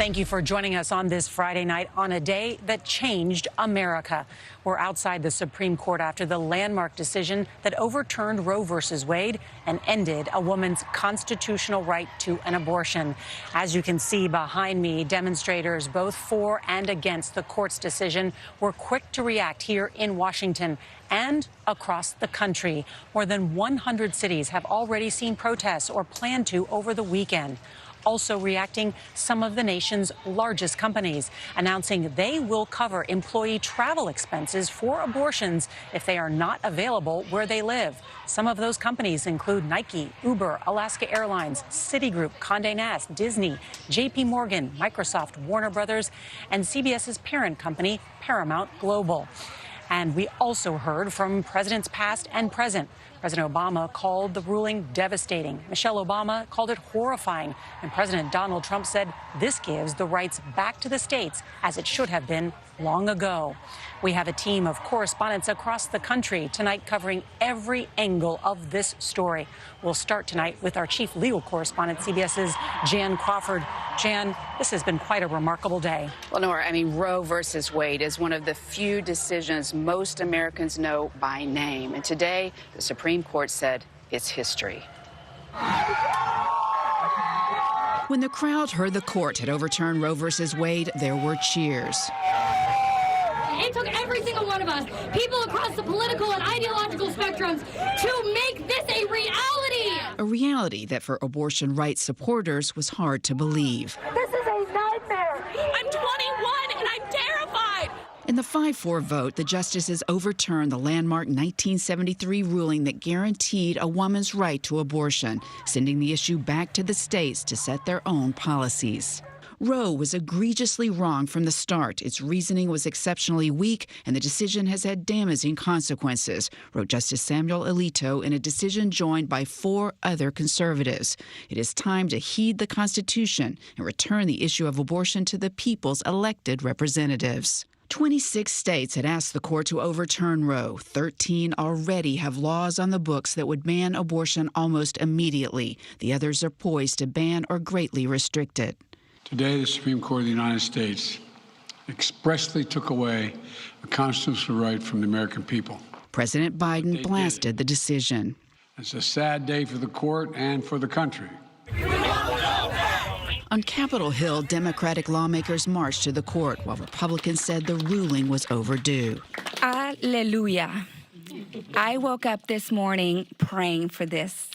Thank you for joining us on this Friday night on a day that changed America. We're outside the Supreme Court after the landmark decision that overturned Roe versus Wade and ended a woman's constitutional right to an abortion. As you can see behind me, demonstrators both for and against the court's decision were quick to react here in Washington and across the country. More than 100 cities have already seen protests or plan to over the weekend. Also reacting, some of the nation's largest companies announcing they will cover employee travel expenses for abortions if they are not available where they live. Some of those companies include Nike, Uber, Alaska Airlines, Citigroup, Condé Nast, Disney, JP Morgan, Microsoft, Warner Brothers, and CBS's parent company, Paramount Global. And we also heard from presidents past and present. President Obama called the ruling devastating. Michelle Obama called it horrifying. And President Donald Trump said this gives the rights back to the states as it should have been long ago. We have a team of correspondents across the country tonight covering every angle of this story. We'll start tonight with our chief legal correspondent, CBS's Jan Crawford. Jan, this has been quite a remarkable day. Well, Nora, Roe versus Wade is one of the few decisions most Americans know by name. And today, the Supreme Court said it's history. When the crowd heard the court had overturned Roe versus Wade, there were cheers. It took every single one of us, people across the political and ideological spectrums, to make this a reality. A reality that for abortion rights supporters was hard to believe. This is a nightmare. I'm 21 and I'm terrified. In the 5-4 vote, the justices overturned the landmark 1973 ruling that guaranteed a woman's right to abortion, sending the issue back to the states to set their own policies. Roe was egregiously wrong from the start. Its reasoning was exceptionally weak, and the decision has had damaging consequences, wrote Justice Samuel Alito in a decision joined by 4 other conservatives. It is time to heed the Constitution and return the issue of abortion to the people's elected representatives. 26 states had asked the court to overturn Roe. 13 already have laws on the books that would ban abortion almost immediately. The others are poised to ban or greatly restrict it. Today, the Supreme Court of the United States expressly took away a constitutional right from the American people. President Biden blasted the decision. It's a sad day for the court and for the country. On Capitol Hill, Democratic lawmakers marched to the court while Republicans said the ruling was overdue. Hallelujah. I woke up this morning praying for this,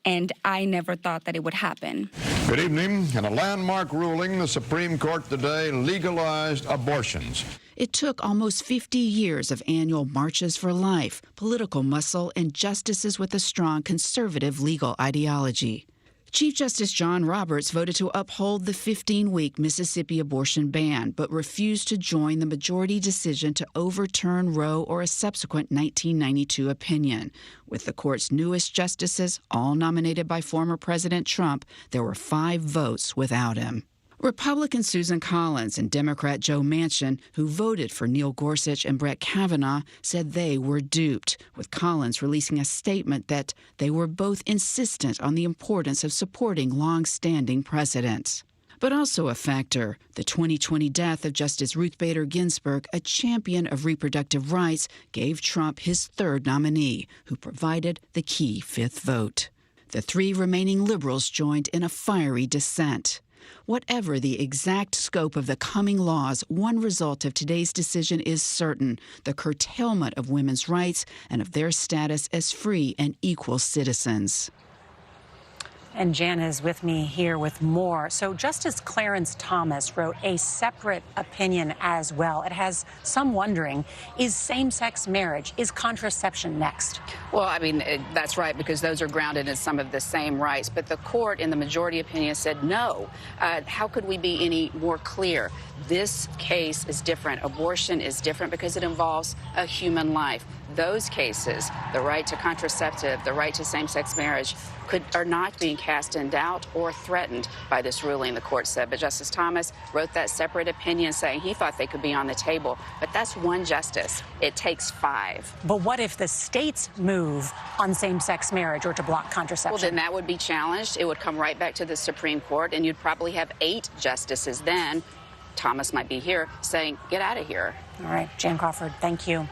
and I never thought that it would happen. Good evening. In a landmark ruling, the Supreme Court today legalized abortions. It took almost 50 years of annual marches for life, political muscle, and justices with a strong conservative legal ideology. Chief Justice John Roberts voted to uphold the 15-week Mississippi abortion ban, but refused to join the majority decision to overturn Roe or a subsequent 1992 opinion. With the court's newest justices, all nominated by former President Trump, there were 5 votes without him. Republican Susan Collins and Democrat Joe Manchin, who voted for Neil Gorsuch and Brett Kavanaugh, said they were duped, with Collins releasing a statement that they were both insistent on the importance of supporting long-standing precedents. But also a factor, the 2020 death of Justice Ruth Bader Ginsburg, a champion of reproductive rights, gave Trump his 3rd nominee, who provided the key 5th vote. The 3 remaining liberals joined in a fiery dissent. Whatever the exact scope of the coming laws, one result of today's decision is certain: the curtailment of women's rights and of their status as free and equal citizens. And Jan is with me here with more. So Justice Clarence Thomas wrote a separate opinion as well. It has some wondering, is same-sex marriage, is contraception next? Well, that's right, because those are grounded in some of the same rights. But the court, in the majority opinion, said no. How could we be any more clear? This case is different. Abortion is different because it involves a human life. Those cases, the right to contraceptive, the right to same-sex marriage, are not being cast in doubt or threatened by this ruling, the court said. But Justice Thomas wrote that separate opinion saying he thought they could be on the table. But that's one justice. It takes 5. But what if the states move on same-sex marriage or to block contraception? Well, then that would be challenged. It would come right back to the Supreme Court, and you'd probably have 8 justices then. Thomas might be here saying, get out of here. All right, Jan Crawford, thank you.